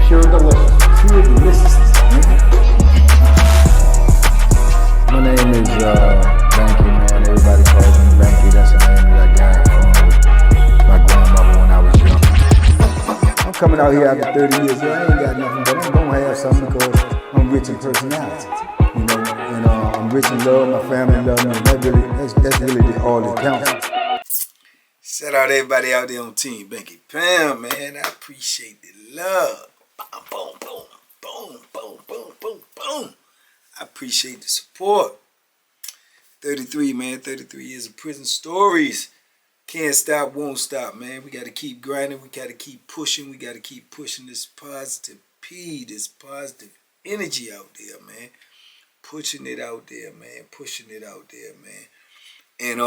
pure delicious. Pure deliciousness. My name is Banky, man. Everybody calls me Banky. That's the name that I got from my grandmother when I was young. I'm coming out here after 30 years. I ain't got nothing, but I'm gonna have something because I'm rich in personality. You know, and I'm rich in love. My family love me. That's really all that counts. Shout out to everybody out there on Team Banky Pound, man. I appreciate the love. Boom, boom, boom, boom, boom, boom, boom, boom. I appreciate the support. 33, man. 33 years of prison stories. Can't stop, won't stop, man. We got to keep grinding. We got to keep pushing. We got to keep pushing this positive this positive energy out there, man. Pushing it out there, man. Pushing it out there, man. And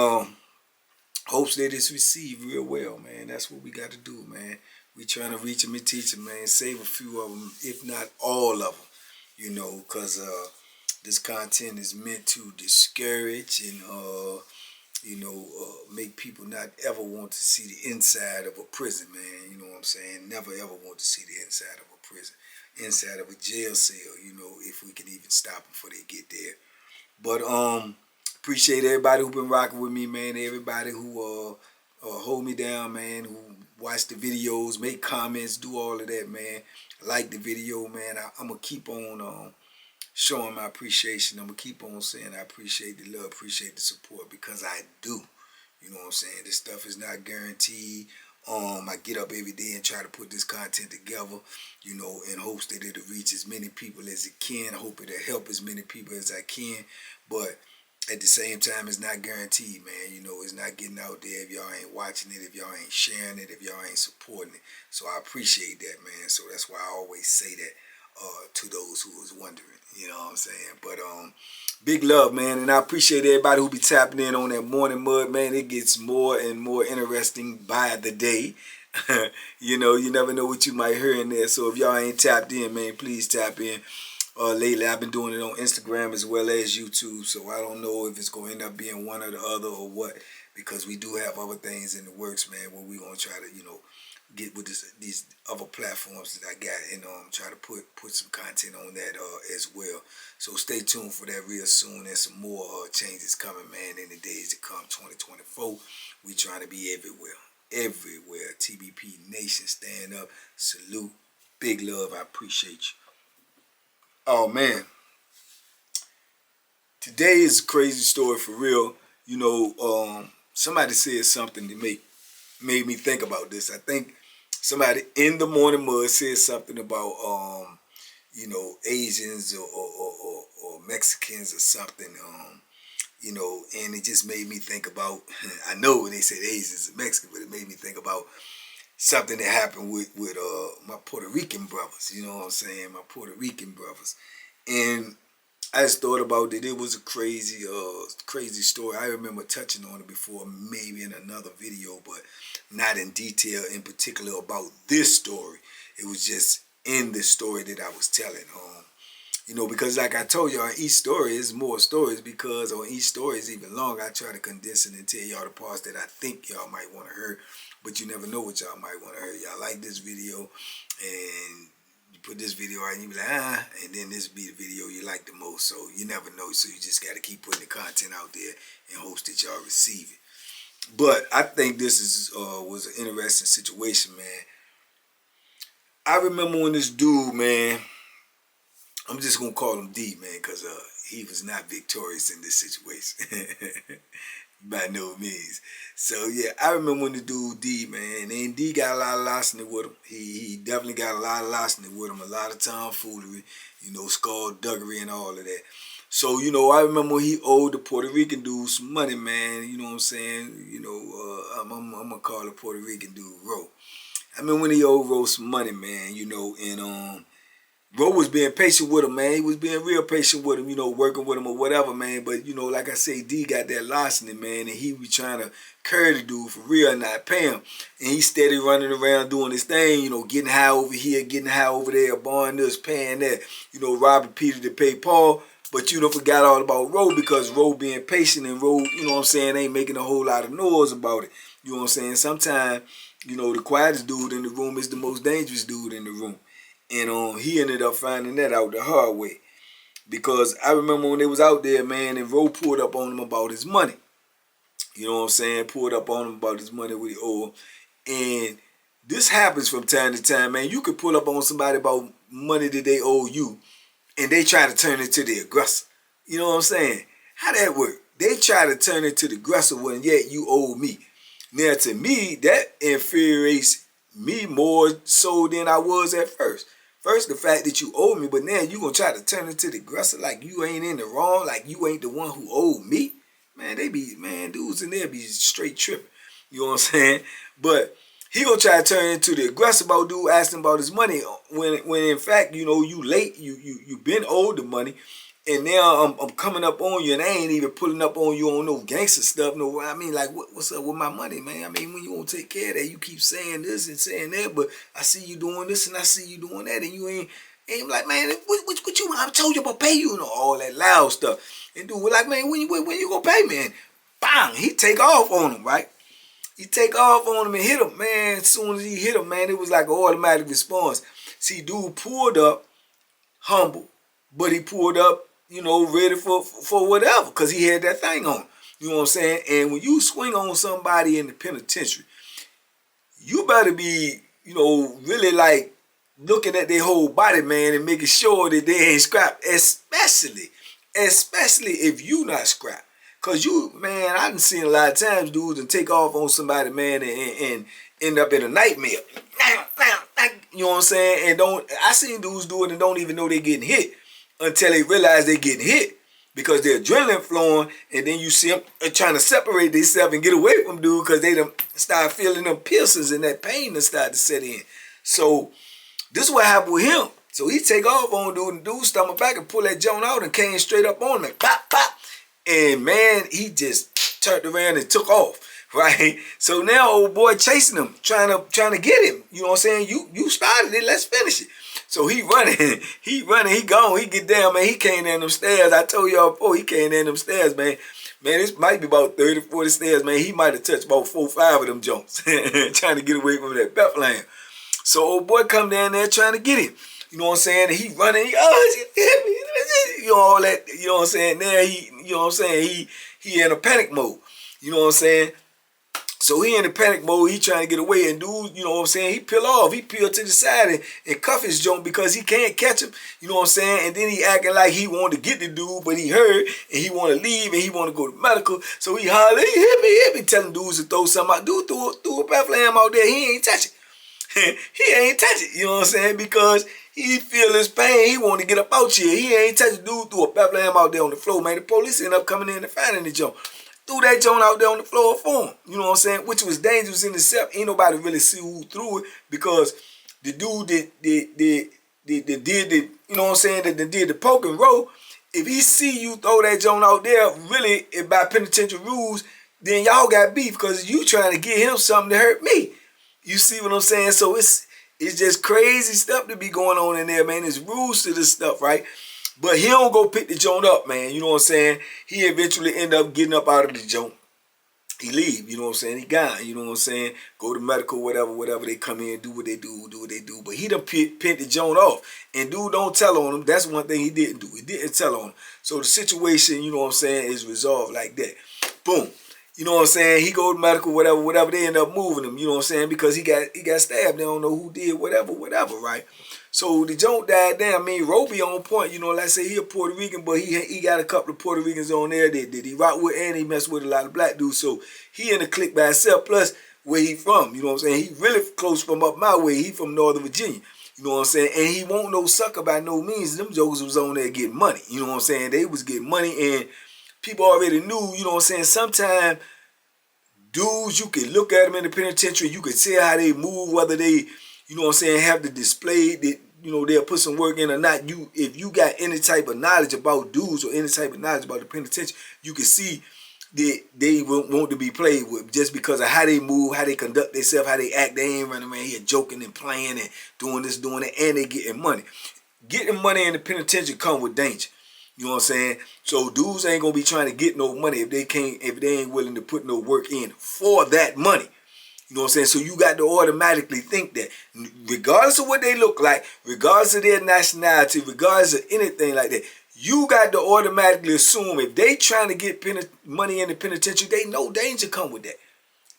hopes that it's received real well, man. That's what we got to do, man. We trying to reach them and teach them, man. Save a few of them, if not all of them, you know, because this content is meant to discourage and, make people not ever want to see the inside of a prison, man. You know what I'm saying? Never ever want to see the inside of a prison, inside of a jail cell, you know, if we can even stop them before they get there. But, appreciate everybody who been rocking with me, man. Everybody who hold me down, man. Who watch the videos, make comments, do all of that, man. Like the video, man. I'm gonna keep on showing my appreciation. I'm gonna keep on saying I appreciate the love, appreciate the support, because I do. You know what I'm saying? This stuff is not guaranteed. I get up every day and try to put this content together, you know, in hopes that it'll reach as many people as it can. I hope it'll help as many people as I can. But at the same time, it's not guaranteed, man. You know, it's not getting out there if y'all ain't watching it, if y'all ain't sharing it, if y'all ain't supporting it. So I appreciate that, man. So that's why I always say that to those who was wondering, you know what I'm saying? But big love, man. And I appreciate everybody who be tapping in on that morning mud, man. It gets more and more interesting by the day. You know, you never know what you might hear in there. So if y'all ain't tapped in, man, please tap in. Lately, I've been doing it on Instagram as well as YouTube, so I don't know if it's going to end up being one or the other or what, because we do have other things in the works, man, where we're going to try to, you know, get with these other platforms that I got and try to put some content on that as well. So stay tuned for that real soon, and some more changes coming, man, in the days to come, 2024. We trying to be everywhere. Everywhere. TBP Nation, stand up, salute, big love, I appreciate you. Oh, man. Today is a crazy story for real. You know, somebody said something that made me think about this. I think somebody in the morning mud said something about, you know, Asians or Mexicans or something, you know, and it just made me think about, I know when they said Asians and Mexicans, but it made me think about something that happened with my Puerto Rican brothers, you know what I'm saying? My Puerto Rican brothers. And I just thought about that. It was a crazy story. I remember touching on it before, maybe in another video, but not in detail in particular about this story. It was just in the story that I was telling. You know, because like I told y'all, each story is more stories, because on each story is even longer. I try to condense it and tell y'all the parts that I think y'all might want to hear. But you never know what y'all might want to hear. Y'all like this video, and you put this video out and you be like, and then this be the video you like the most. So you never know. So you just got to keep putting the content out there in hopes that y'all receive it. But I think this was an interesting situation, man. I remember when this dude, man, I'm just going to call him D, man, because he was not victorious in this situation. By no means. So yeah, I remember when the dude D, man, and D got a lot of larceny with him. He definitely got a lot of larceny with him, a lot of tomfoolery, you know, skullduggery and all of that. So, you know, I remember he owed the Puerto Rican dude some money, man, you know what I'm saying? You know, I'm going to call the Puerto Rican dude Ro. I mean, when he owed Ro some money, man, you know, and Ro was being patient with him, man. He was being real patient with him, you know, working with him or whatever, man. But, you know, like I say, D got that larceny, man, and he was trying to carry the dude for real and not pay him. And he steady running around doing his thing, you know, getting high over here, getting high over there, borrowing this, paying that, you know, robbing Peter to pay Paul. But you don't forgot all about Ro, because Ro being patient, and Ro, you know what I'm saying, ain't making a whole lot of noise about it. You know what I'm saying? Sometimes, you know, the quietest dude in the room is the most dangerous dude in the room. And he ended up finding that out the hard way. Because I remember when they was out there, man, and Roe pulled up on him about his money. You know what I'm saying? Pulled up on him about his money with the oil. And this happens from time to time, man. You could pull up on somebody about money that they owe you, and they try to turn it to the aggressor. You know what I'm saying? How that work? They try to turn it to the aggressor when yet you owe me. Now to me, that infuriates me more so than I was at first. First, the fact that you owe me, but now you gonna try to turn it to the aggressor like you ain't in the wrong, like you ain't the one who owed me. Man, dudes in there be straight tripping. You know what I'm saying? But he gonna try to turn into the aggressive about dude asking about his money when in fact, you know, you late, you been owed the money, and now I'm coming up on you and I ain't even pulling up on you on no gangster stuff. No, I mean, like what's up with my money, man? I mean, when you gonna take care of that? You keep saying this and saying that, but I see you doing this and I see you doing that, and you ain't like, man, what you? I told you about pay you and all that loud stuff. And dude was like, man, when you gonna pay me? And bang, he take off on him, right? He take off on him and hit him, man. As soon as he hit him, man, it was like an automatic response. See, dude pulled up humble, but he pulled up, you know, ready for whatever, because he had that thing on. You know what I'm saying? And when you swing on somebody in the penitentiary, you better be, you know, really like looking at their whole body, man, and making sure that they ain't scrapped, especially if you not scrapped. Cause you, man, I done seen a lot of times dudes and take off on somebody, man, and end up in a nightmare. You know what I'm saying? And I seen dudes do it and don't even know they getting hit until they realize they getting hit, because their adrenaline flowing, and then you see them trying to separate themselves and get away from dude because they done start feeling them piercings and that pain that start to set in. So this is what happened with him. So he take off on dude, and dude stomach back and pull that joint out and came straight up on him and pop, pop. And man, he just turned around and took off, right? So now old boy chasing him, trying to get him. You know what I'm saying? You started it, let's finish it. So he running, he gone, he get down, man. He came down them stairs. I told y'all before, he came down them stairs, man. Man, this might be about 30, 40 stairs, man. He might have touched about 4 or 5 of them jumps, trying to get away from that Bethlehem. So old boy come down there trying to get him. You know what I'm saying? And he running, you know, all that, you know what I'm saying? Now you know what I'm saying? He in a panic mode. You know what I'm saying? So he in a panic mode, he trying to get away, and dude, you know what I'm saying? He peel off, he peel to the side and cuff his joint because he can't catch him. You know what I'm saying? And then he acting like he wanted to get the dude, but he hurt, and he want to leave, and he want to go to medical. So he holler, he hit me, telling dudes to throw something out. Dude threw a Bethlehem out there, he ain't touch it. He ain't touch it, you know what I'm saying? Because he feel his pain. He want to get up out here. He ain't touch the dude, threw a Bethlehem out there on the floor, man. The police end up coming in and finding the joint. Threw that joint out there on the floor for him. You know what I'm saying? Which was dangerous in itself. Ain't nobody really see who threw it, because the dude that did the, you know what I'm saying, that did the poke and roll, if he see you throw that joint out there, really, if by penitentiary rules, then y'all got beef because you trying to get him something to hurt me. You see what I'm saying? So it's just crazy stuff to be going on in there, man. There's rules to this stuff, right? But he don't go pick the joint up, man. You know what I'm saying? He eventually end up getting up out of the joint. He leave, you know what I'm saying? He gone, you know what I'm saying? Go to medical, whatever. They come in, do what they do. But he done pinned the joint off. And dude don't tell on him. That's one thing he didn't do. He didn't tell on him. So the situation, you know what I'm saying, is resolved like that. Boom. You know what I'm saying? He go to medical, whatever. They end up moving him, you know what I'm saying? Because he got stabbed. They don't know who did whatever, right? So the joint died down. I mean, Roby on point, you know, like I say, he a Puerto Rican, but he got a couple of Puerto Ricans on there that he rock with, and he mess with a lot of black dudes. So he in the clique by himself, plus where he from, you know what I'm saying? He really close from up my way. He from Northern Virginia, you know what I'm saying? And he won't no sucker by no means. Them jokers was on there getting money, you know what I'm saying? They was getting money, and people already knew, you know what I'm saying? Sometimes dudes, you can look at them in the penitentiary, you can tell how they move, whether they, you know what I'm saying, have the display that, you know, they'll put some work in or not. If you got any type of knowledge about dudes or any type of knowledge about the penitentiary, you can see that they want to be played with just because of how they move, how they conduct themselves, how they act. They ain't running around here joking and playing and doing this, doing that, and they getting money. Getting money in the penitentiary come with danger. You know what I'm saying? So dudes ain't gonna be trying to get no money if they ain't willing to put no work in for that money. You know what I'm saying? So you got to automatically think that, regardless of what they look like, regardless of their nationality, regardless of anything like that, you got to automatically assume if they trying to get money in the penitentiary, they know danger come with that.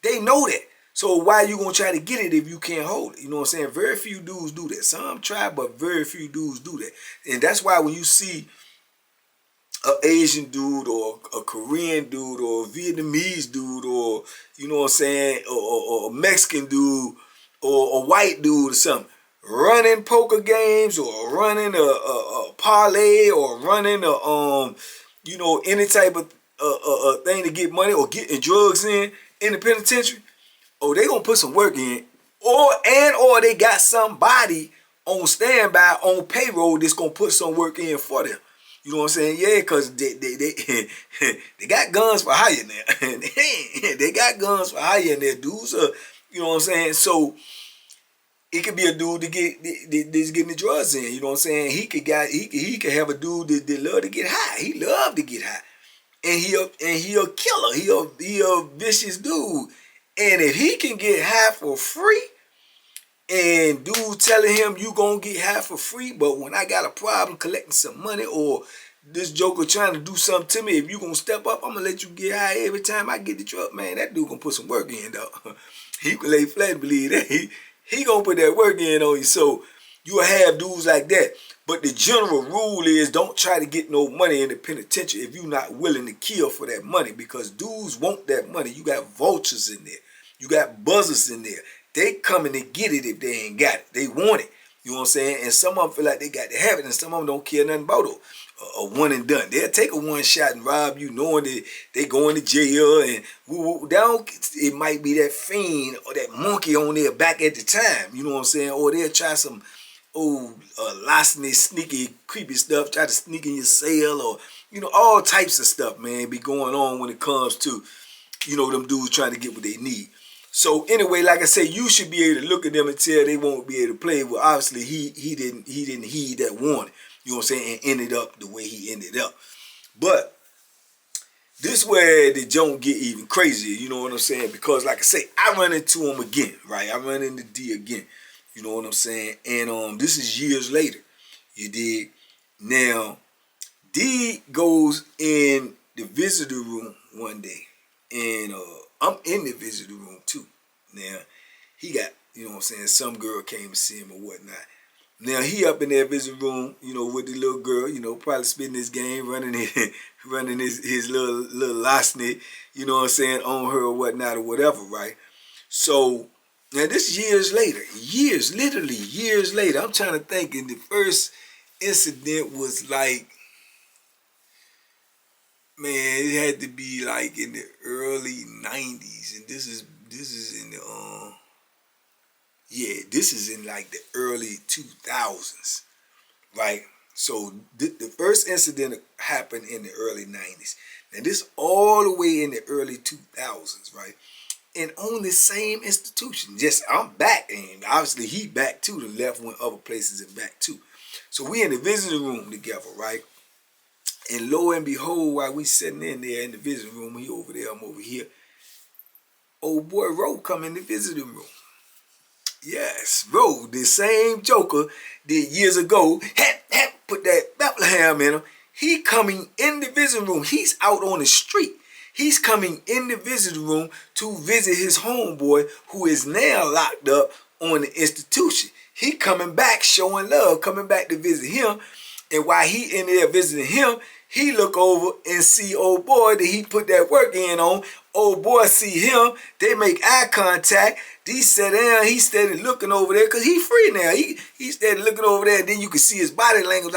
They know that. So why you gonna try to get it if you can't hold it? You know what I'm saying? Very few dudes do that. Some try, but very few dudes do that. And that's why when you see an Asian dude or a Korean dude or a Vietnamese dude or, you know what I'm saying, or a Mexican dude or a white dude or something, running poker games or running a parlay or running a you know, any type of thing to get money or getting drugs in the penitentiary, oh, they gonna put some work in, or they got somebody on standby on payroll that's gonna put some work in for them. You know what I'm saying? Yeah, because they got guns for hire now. They got guns for hire in there. Dudes are, you know what I'm saying? So it could be a dude that's getting the drugs in. You know what I'm saying? He could have a dude that love to get high. He love to get high. And he a killer. He a vicious dude. And if he can get high for free, and dude telling him you gonna get high for free, but when I got a problem collecting some money or this joker trying to do something to me, if you gonna step up, I'm gonna let you get high every time I get the truck. Man, that dude gonna put some work in though. He can lay flat and believe that. He gonna put that work in on you. So you'll have dudes like that. But the general rule is don't try to get no money in the penitentiary if you're not willing to kill for that money, because dudes want that money. You got vultures in there. You got buzzers in there. They coming to get it if they ain't got it. They want it. You know what I'm saying? And some of them feel like they got to have it, and some of them don't care nothing about it. A one and done. They'll take a one shot and rob you knowing that they going to jail, and it might be that fiend or that monkey on their back at the time. You know what I'm saying? Or they'll try some old larceny, sneaky, creepy stuff, try to sneak in your cell, or, you know, all types of stuff, man, be going on when it comes to, you know, them dudes trying to get what they need. So anyway, like I say, you should be able to look at them and tell they won't be able to play. Well, obviously he didn't heed that warning. You know what I'm saying? And ended up the way he ended up. But this where the joke get even crazier. You know what I'm saying? Because like I say, I run into him again, right? I run into D again. You know what I'm saying? And this is years later. You dig? Now, D goes in the visitor room one day, and I'm in the visitor room too. Now, he got, you know what I'm saying, some girl came to see him or whatnot. Now, he up in that visitor room, you know, with the little girl, you know, probably spitting his game, running his little larceny, you know what I'm saying, on her or whatnot or whatever, right? So, now this years later, literally years later. I'm trying to think, and the first incident was like, man, it had to be like in the early 90s, and this is in the this is in like the early 2000s, right? So the first incident happened in the early 90s. Now this all the way in the early 2000s, right? And on the same institution. Just, I'm back, and obviously he back too. The left went other places and back too. So we in the visiting room together, right? And lo and behold, while we sitting in there in the visiting room, he over there, I'm over here, old boy Ro come in the visiting room. Yes, Ro, the same joker did years ago, put that Bethlehem in him. He coming in the visiting room. He's out on the street. He's coming in the visiting room to visit his homeboy who is now locked up on the institution. He coming back showing love, coming back to visit him. And while he in there visiting him, he look over and see old boy that he put that work in on. Old boy see him. They make eye contact. He sat down. He started looking over there because he free now. He started looking over there, and then you can see his body language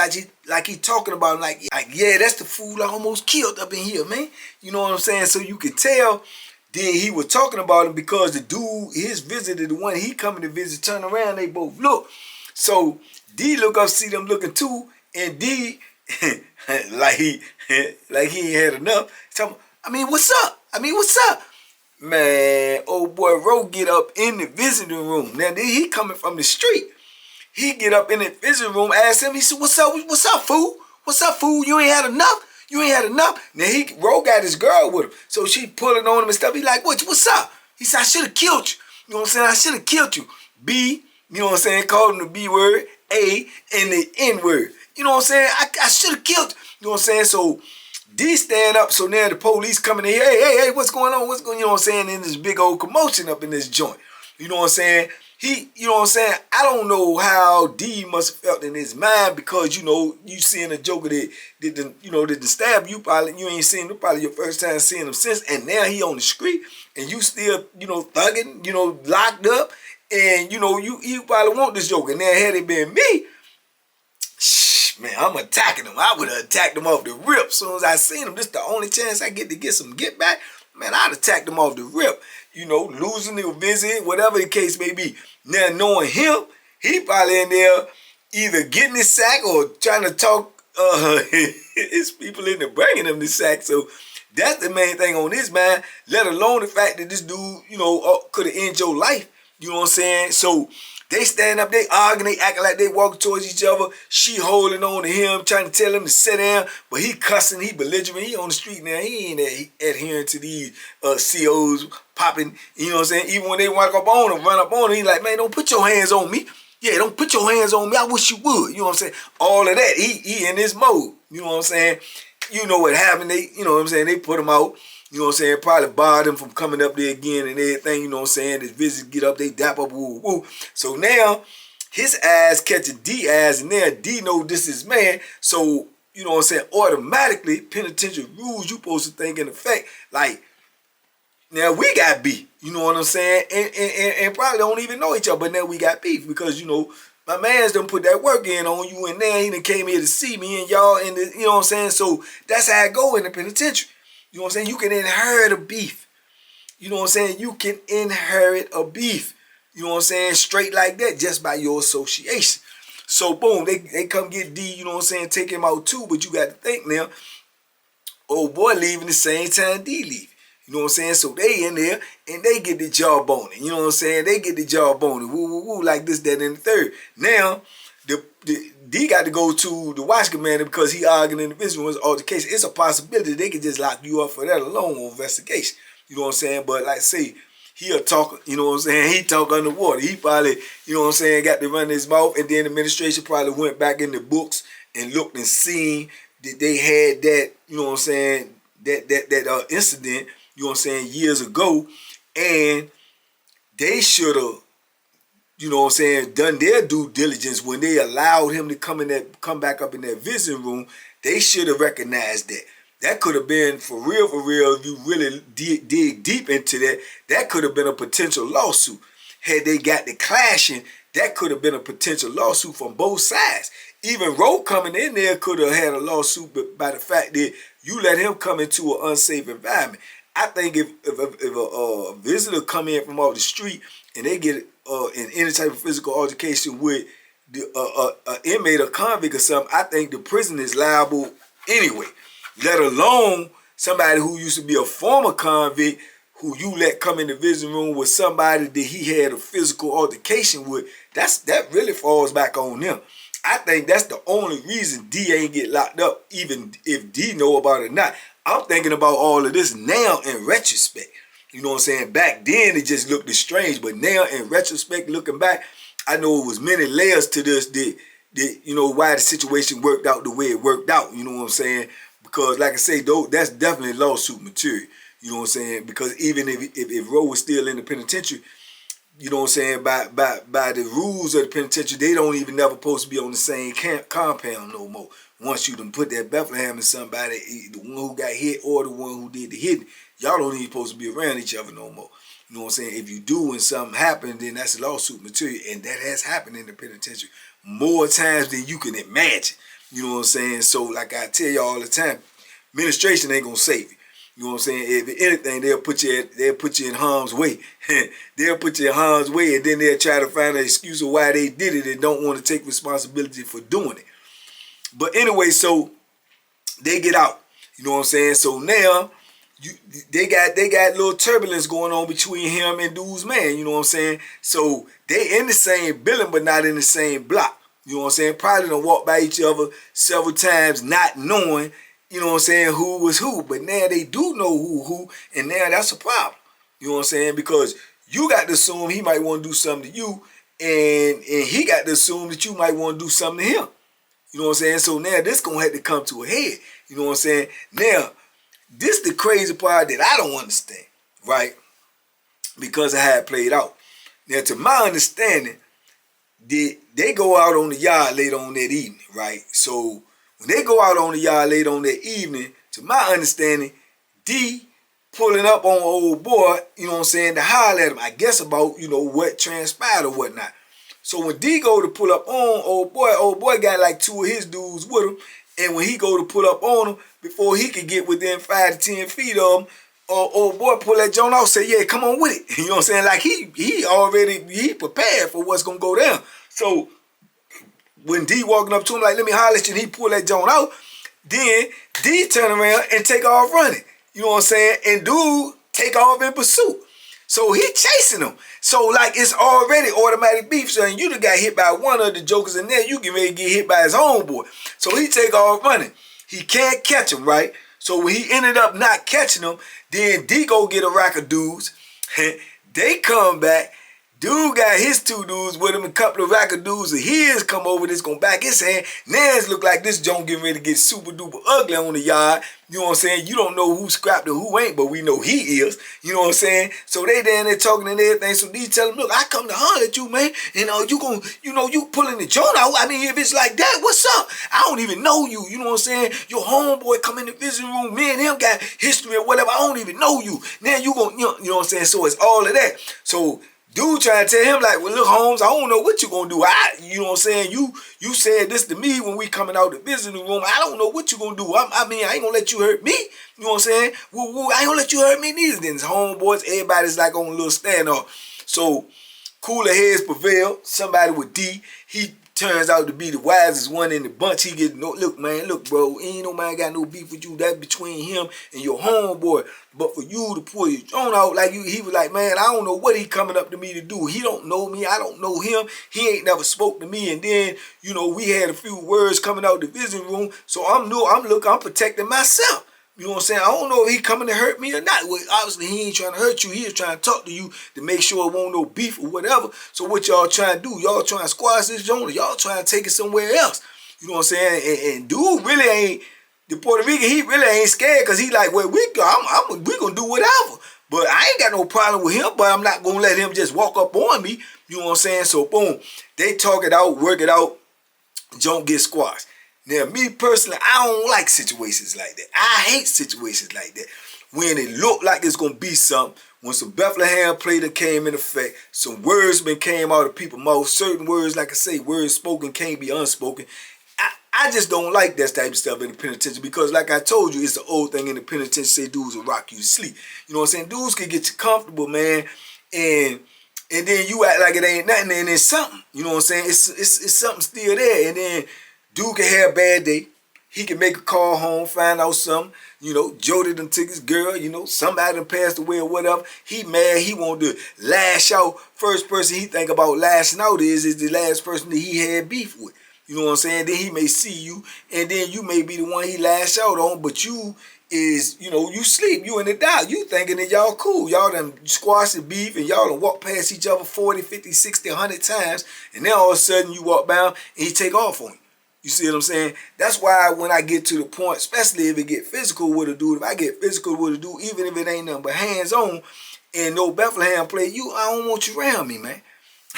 like he talking about him, like yeah, that's the fool I almost killed up in here, man. You know what I'm saying? So you could tell then he was talking about him because the dude, his visitor, the one he coming to visit, turn around, they both look. So D look up, see them looking too, and D like he ain't had enough. I mean, what's up? Man, old boy Ro get up in the visiting room. Now he coming from the street. He get up in the visiting room, ask him, he said, what's up, fool? What's up, fool? You ain't had enough? Now Ro got his girl with him. So she pulling on him and stuff. He like, what's up? He said, I should have killed you. You know what I'm saying? I should have killed you. B, you know what I'm saying? Called him the B word. A, and the N word. You know what I'm saying? I should have killed you. You know what I'm saying? So D stand up. So now the police coming in here. Hey, what's going on? What's going on? You know what I'm saying? In this big old commotion up in this joint. You know what I'm saying? You know what I'm saying? I don't know how D must have felt in his mind because, you know, you seeing a joker that didn't stab you. Probably you ain't seen him, probably your first time seeing him since. And now he on the street and you still, you know, thugging, you know, locked up. And, you know, you probably want this joker. Now, had it been me, man, I'm attacking him. I would have attacked him off the rip as soon as I seen him. This the only chance I get to get some get back. Man, I'd attacked him off the rip. You know, losing the visit, whatever the case may be. Now, knowing him, he probably in there either getting his sack or trying to talk his people into bringing him the sack. So that's the main thing on his mind, let alone the fact that this dude, you know, could have ended your life. You know what I'm saying? So they stand up, they arguing, they acting like they walking towards each other. She holding on to him, trying to tell him to sit down, but he cussing, he belligerent, he on the street now. He ain't adhering to these COs popping, you know what I'm saying? Even when they walk up on him, run up on him, he like, man, don't put your hands on me. Yeah, don't put your hands on me. I wish you would. You know what I'm saying? All of that, he in this mode. You know what I'm saying? You know what happened. They, you know what I'm saying? They put him out. You know what I'm saying? Probably barred him from coming up there again and everything. You know what I'm saying? His visits get up, they dap up, woo, woo. So now, his ass catching D ass, and now D know this is man. So, you know what I'm saying? Automatically, penitentiary rules you supposed to think in effect. Like, now we got beef. You know what I'm saying? And probably don't even know each other, but now we got beef because, you know, my man's done put that work in on you, and now he done came here to see me and y'all, and you know what I'm saying? So that's how it go in the penitentiary. You know what I'm saying? You can inherit a beef. You know what I'm saying? You can inherit a beef. You know what I'm saying? Straight like that, just by your association. So boom, they come get D, you know what I'm saying? Take him out too, but you got to think now, old boy leaving the same time D leave. You know what I'm saying? So they in there and they get the jawboning. You know what I'm saying? They get the jawboning. Woo, woo, woo, like this, that, and the third. Now, the D got to go to the watch commander because he arguing in the business was altercation. It's a possibility they could just lock you up for that alone on investigation. You know what I'm saying? But like say, he'll talk, you know what I'm saying? He talk underwater. He probably, you know what I'm saying, got to run his mouth, and then the administration probably went back in the books and looked and seen that they had that, you know what I'm saying, that incident, you know what I'm saying, years ago, and they should have, you know what I'm saying, done their due diligence when they allowed him to come back up in that visiting room. They should have recognized that. That could have been, for real, if you really dig deep into that, that could have been a potential lawsuit. Had they got the clashing, that could have been a potential lawsuit from both sides. Even Roe coming in there could have had a lawsuit, but by the fact that you let him come into an unsafe environment. I think if a visitor come in from off the street and they get in any type of physical altercation with an inmate or convict or something, I think the prison is liable anyway. Let alone somebody who used to be a former convict who you let come in the visiting room with somebody that he had a physical altercation with. That really falls back on them. I think that's the only reason D ain't get locked up, even if D know about it or not. I'm thinking about all of this now in retrospect. You know what I'm saying? Back then, it just looked strange. But now, in retrospect, looking back, I know it was many layers to this that you know, why the situation worked out the way it worked out. You know what I'm saying? Because, like I say, though, that's definitely lawsuit material. You know what I'm saying? Because even if Roe was still in the penitentiary, you know what I'm saying, by the rules of the penitentiary, they don't even never supposed to be on the same compound no more. Once you done put that Bethlehem in somebody, the one who got hit or the one who did the hitting, y'all don't even supposed to be around each other no more. You know what I'm saying? If you do and something happen, then that's lawsuit material. And that has happened in the penitentiary more times than you can imagine. You know what I'm saying? So like I tell you all the time, administration ain't gonna save you. You know what I'm saying? If anything, they'll put you in harm's way. They'll put you in harm's way, and then they'll try to find an excuse of why they did it and don't want to take responsibility for doing it. But anyway, so they get out. You know what I'm saying? So now they got a little turbulence going on between him and dude's man. You know what I'm saying? So they in the same building, but not in the same block. You know what I'm saying? Probably done walk by each other several times, not knowing, you know what I'm saying, who was who. But now they do know who, and now that's a problem. You know what I'm saying? Because you got to assume he might want to do something to you, and he got to assume that you might want to do something to him. You know what I'm saying? So now this gonna have to come to a head. You know what I'm saying? Now, this the crazy part that I don't understand, right? Because of how it played out. Now, to my understanding, they go out on the yard later on that evening, right? So when they go out on the yard later on that evening, to my understanding, D pulling up on old boy, you know what I'm saying, to holler at him, I guess about, you know, what transpired or whatnot. So when D go to pull up on old boy got like 2 of his dudes with him, and when he go to pull up on him, before he could get within 5 to 10 feet of him, old boy pull that joint off, say, yeah, come on with it. You know what I'm saying? Like he prepared for what's gonna go down. So when D walking up to him like, let me holler at you, and he pull that joint out, then D turn around and take off running. You know what I'm saying? And dude take off in pursuit. So he chasing him. So like it's already automatic beef. So you done got hit by one of the jokers in there, you can maybe get hit by his homeboy. So he take off running. He can't catch him, right? So when he ended up not catching him, then D go get a rack of dudes. They come back. Dude got his 2 dudes with him, a couple of rack of dudes of his come over that's gonna back his hand. Now it look like this joint getting ready to get super duper ugly on the yard. You know what I'm saying? You don't know who scrapped or who ain't, but we know he is. You know what I'm saying? So they down there talking and everything. So D tell him, look, I come to holler at you, man. And you pulling the joint out. I mean, if it's like that, what's up? I don't even know you. You know what I'm saying? Your homeboy come in the visiting room. Me and him got history or whatever. I don't even know you. Now you gonna, you know what I'm saying? So it's all of that. So dude trying to tell him like, well, look, Holmes, I don't know what you gonna do. You know what I'm saying? You said this to me when we coming out the visiting room. I don't know what you gonna do. I mean, I ain't gonna let you hurt me. You know what I'm saying? I ain't gonna let you hurt me neither. Then his homeboys, everybody's like on a little standoff. So cooler heads prevail. Somebody with D, he turns out to be the wisest one in the bunch. He get no look, man, look, bro, ain't no man got no beef with you. That between him and your homeboy. But for you to pull your joint out like you, he was like, man, I don't know what he coming up to me to do. He don't know me. I don't know him. He ain't never spoke to me. And then, you know, we had a few words coming out the visiting room. So I'm protecting myself. You know what I'm saying? I don't know if he coming to hurt me or not. Well, obviously, he ain't trying to hurt you. He is trying to talk to you to make sure it won't no beef or whatever. So what y'all trying to do? Y'all trying to squash this joint or y'all trying to take it somewhere else? You know what I'm saying? And dude really ain't, the Puerto Rican, he really ain't scared because he like, well, we going to do whatever. But I ain't got no problem with him, but I'm not going to let him just walk up on me. You know what I'm saying? So, boom, they talk it out, work it out, don't get squashed. Now, me personally, I don't like situations like that. I hate situations like that. When it look like it's going to be something, when some Bethlehem play that came in effect, some words been came out of people's mouth, certain words, like I say, words spoken can't be unspoken. I just don't like that type of stuff in the penitentiary because, like I told you, it's the old thing in the penitentiary, say dudes will rock you to sleep. You know what I'm saying? Dudes can get you comfortable, man, and then you act like it ain't nothing, and it's something. You know what I'm saying? It's something still there, and then dude can have a bad day. He can make a call home, find out something. You know, Jody done took his girl. You know, somebody done passed away or whatever. He mad. He want to lash out. First person he think about lashing out is the last person that he had beef with. You know what I'm saying? Then he may see you, and then you may be the one he lash out on, but you is, you know, you sleep. You in the doubt. You thinking that y'all cool. Y'all done squash the beef, and y'all done walk past each other 40, 50, 60, 100 times, and then all of a sudden you walk down, and he take off on you. You see what I'm saying? That's why when I get to the point, especially if it get physical with a dude, if I get physical with a dude, even if it ain't nothing but hands-on, and no Bethlehem play, I don't want you around me, man.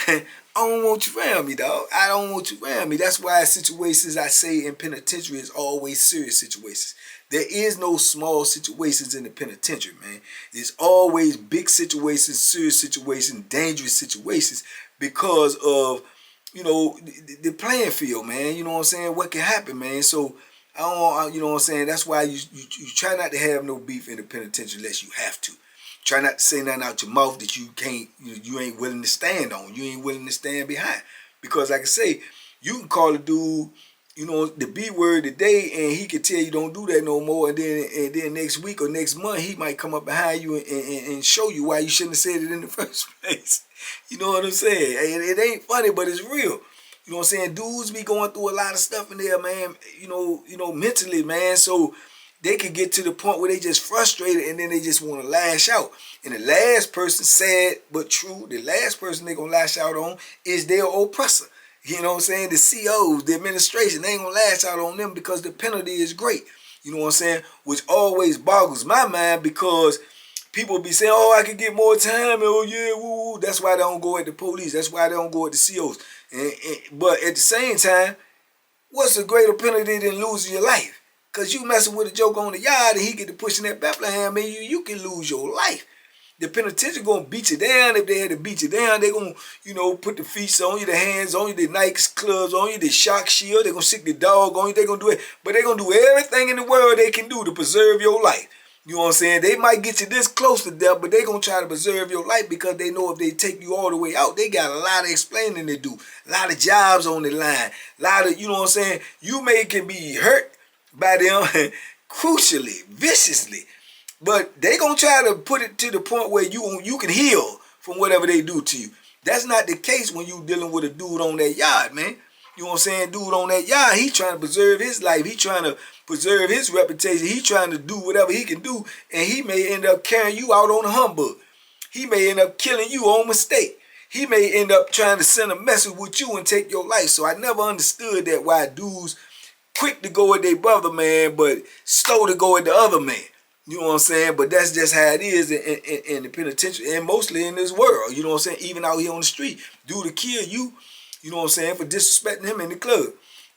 I don't want you around me, dog. I don't want you around me. That's why situations I say in penitentiary is always serious situations. There is no small situations in the penitentiary, man. There's always big situations, serious situations, dangerous situations because of, you know, the playing field, man. You know what I'm saying? What can happen, man? So, you know what I'm saying? That's why you try not to have no beef in the penitentiary unless you have to. Try not to say nothing out your mouth that you can't, you ain't willing to stand on. You ain't willing to stand behind. Because like I say, you can call a dude, you know, the B word today, and he can tell you don't do that no more. And then next week or next month, he might come up behind you and show you why you shouldn't have said it in the first place. You know what I'm saying? It ain't funny, but it's real. You know what I'm saying? Dudes be going through a lot of stuff in there, man. You know, mentally, man. So they could get to the point where they just frustrated and then they just want to lash out. And the last person, sad but true, the last person they gonna lash out on is their oppressor. You know what I'm saying? The COs, the administration, they ain't gonna lash out on them because the penalty is great. You know what I'm saying? Which always boggles my mind because people be saying, oh, I could get more time. Oh, yeah, woo. That's why they don't go at the police. That's why they don't go at the COs. But at the same time, what's a greater penalty than losing your life? Because you messing with a joke on the yard and he get to pushing that Bethlehem and you can lose your life. The penitentiary gonna beat you down. If they had to beat you down, they gonna, put the feet on you, the hands on you, the Nike clubs on you, the shock shield. They gonna stick the dog on you. They gonna do it, but they gonna do everything in the world they can do to preserve your life. You know what I'm saying? They might get you this close to death, but they gonna try to preserve your life because they know if they take you all the way out, they got a lot of explaining to do, a lot of jobs on the line, a lot of, you know what I'm saying? You can be hurt by them crucially, viciously. But they gonna try to put it to the point where you can heal from whatever they do to you. That's not the case when you dealing with a dude on that yard, man. You know what I'm saying? Dude on that yard, he trying to preserve his life. He trying to preserve his reputation. He trying to do whatever he can do, and he may end up carrying you out on a humbug. He may end up killing you on mistake. He may end up trying to send a message with you and take your life. So I never understood that why dudes quick to go at their brother, man, but slow to go at the other man. You know what I'm saying? But that's just how it is in the penitentiary and mostly in this world. You know what I'm saying? Even out here on the street, dude to kill you, you know what I'm saying, for disrespecting him in the club.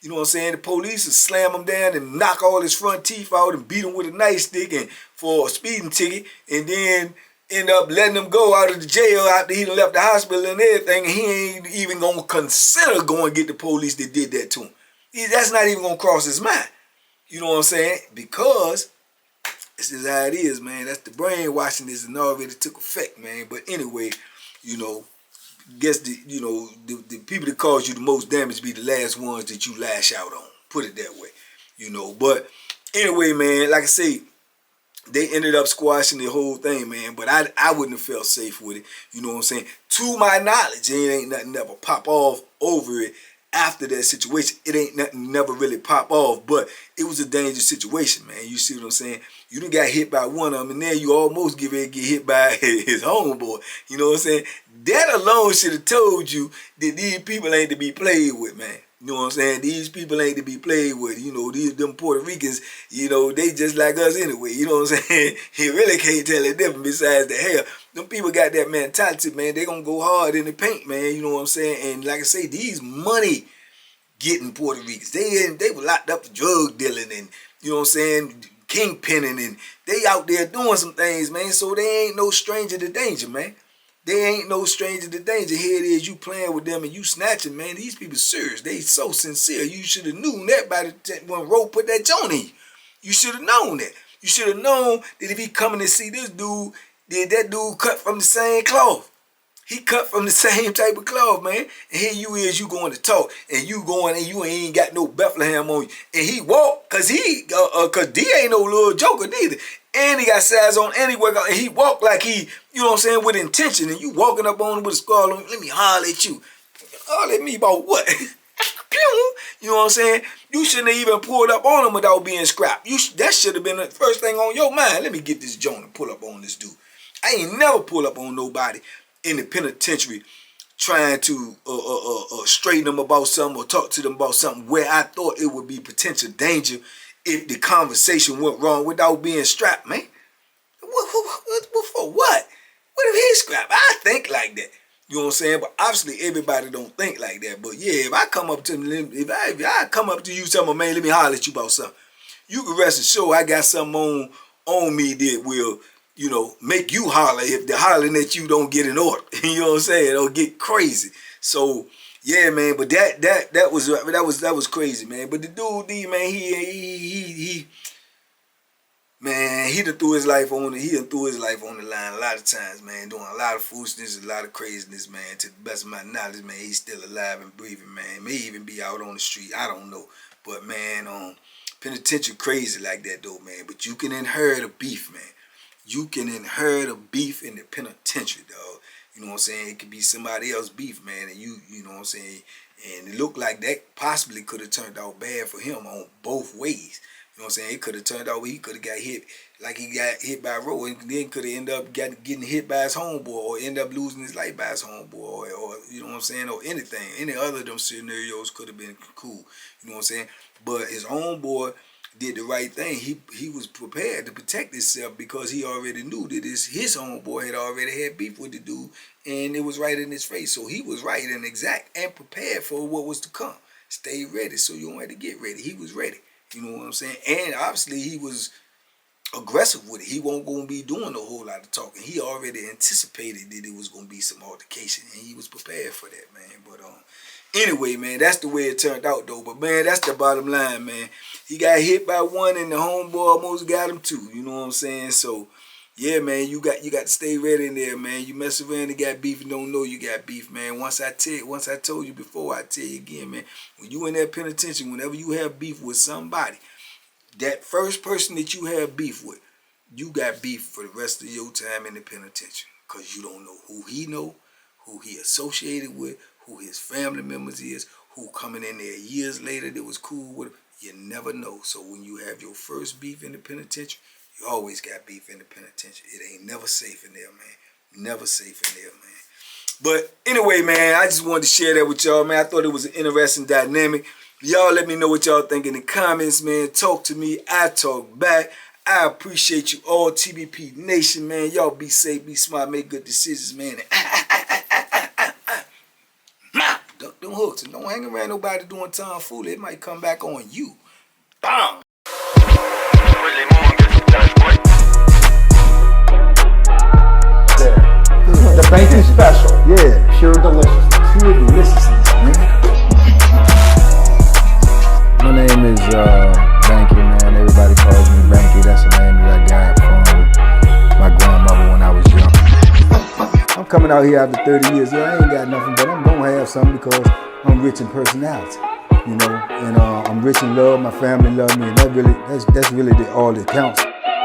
You know what I'm saying? The police will slam him down and knock all his front teeth out and beat him with a nightstick and for a speeding ticket, and then end up letting him go out of the jail after he done left the hospital and everything, and he ain't even gonna consider going to get the police that did that to him. That's not even gonna cross his mind. You know what I'm saying? Because this is how it is, man. That's the brainwashing that's already took effect, man. But anyway, guess the people that cause you the most damage be the last ones that you lash out on. Put it that way, But anyway, man, like I say, they ended up squashing the whole thing, man. But I wouldn't have felt safe with it. You know what I'm saying? To my knowledge, it ain't nothing ever pop off over it. After that situation, it ain't nothing never really pop off, but it was a dangerous situation, man. You see what I'm saying? You done got hit by one of them, and then you almost get ready to get hit by his homeboy. You know what I'm saying? That alone should have told you that these people ain't to be played with, man. You know what I'm saying? These people ain't to be played with. Them Puerto Ricans, they just like us anyway. You know what I'm saying? You really can't tell the difference besides the hair. Them people got that mentality, man. They gonna go hard in the paint, man. You know what I'm saying? And like I say, these money getting Puerto Ricans, they were locked up for drug dealing and, you know what I'm saying, kingpinning, and they out there doing some things, man. So they ain't no stranger to danger, man. They ain't no stranger to danger. Here it is, you playing with them and you snatching, man. These people serious. They so sincere. You should have known that by the time when Roe put that joint in you. You should have known that. You should have known that if he coming to see this dude, did that dude cut from the same cloth. He cut from the same type of cloth, man. And here you is, you going to talk, and you going and you ain't got no Bethlehem on you. And he walked, cause D ain't no little joker neither. And he got size on, and he work out, and he walked like he, you know what I'm saying, with intention. And you walking up on him with a scar on, let me holler at you. Holler at me about what? You know what I'm saying? You shouldn't have even pulled up on him without being scrapped. That should have been the first thing on your mind. Let me get this joint and pull up on this dude. I ain't never pull up on nobody in the penitentiary trying to straighten them about something or talk to them about something where I thought it would be potential danger if the conversation went wrong without being strapped, man. For what? What if he's scrapped? I think like that. You know what I'm saying? But obviously everybody don't think like that. But yeah, if I come up to you, tell me, man, let me holler at you about something. You can rest assured I got something on me that will, make you holler if the hollering at you don't get in order. You know what I'm saying? It'll get crazy. So yeah, man. But that was crazy, man. But the dude, man, he done threw his life on the line a lot of times, man. Doing a lot of foolishness, a lot of craziness, man. To the best of my knowledge, man, he's still alive and breathing, man. May even be out on the street. I don't know. But man, penitentiary crazy like that though, man. But you can inherit a beef, man. You can inherit a beef in the penitentiary, dog. You know what I'm saying? It could be somebody else's beef, man, and you know what I'm saying? And it looked like that possibly could have turned out bad for him on both ways. know what I'm saying? It could have turned out where he could have got hit like he got hit by a road, and then could have ended up getting hit by his homeboy, or end up losing his life by his homeboy, or you know what I'm saying, or anything. Any other of them scenarios could have been cool. You know what I'm saying? But his homeboy did the right thing. He was prepared to protect himself because he already knew that his homeboy had already had beef with the dude, and it was right in his face. So he was right and exact and prepared for what was to come. Stay ready so you don't have to get ready. He was ready. You know what I'm saying? And obviously he was aggressive with it. He won't gonna be doing a whole lot of talking. He already anticipated that it was gonna be some altercation, and he was prepared for that, man. But anyway, man, that's the way it turned out though. But man, that's the bottom line, man. He got hit by one, and the homeboy almost got him too. You know what I'm saying? So yeah, man, you got to stay ready in there, man. You mess around and got beef and don't know you got beef, man. Once I told you before, I tell you again, man. When you in that penitentiary, whenever you have beef with somebody, that first person that you have beef with, you got beef for the rest of your time in the penitentiary, because you don't know who he know, who he associated with, who his family members is, who coming in there years later that was cool with him. You never know. So when you have your first beef in the penitentiary, you always got beef in the penitentiary. It ain't never safe in there, man. Never safe in there, man. But anyway, man, I just wanted to share that with y'all, man. I thought it was an interesting dynamic. Y'all let me know what y'all think in the comments, man. Talk to me. I talk back. I appreciate you all, TBP Nation, man. Y'all be safe, be smart, make good decisions, man. Duck them hooks and don't hang around nobody doing tomfoolery. It might come back on you. Bang! The banking special. Yeah. Pure deliciousness. Pure deliciousness, man. My name is Banky, man. Everybody calls me Banky. That's the name that I got from my grandmother when I was young. I'm coming out here after 30 years. Yeah, I ain't got nothing, but I'm gonna have something because I'm rich in personality, you know, and I'm rich in love. My family love me, and that's really all that counts.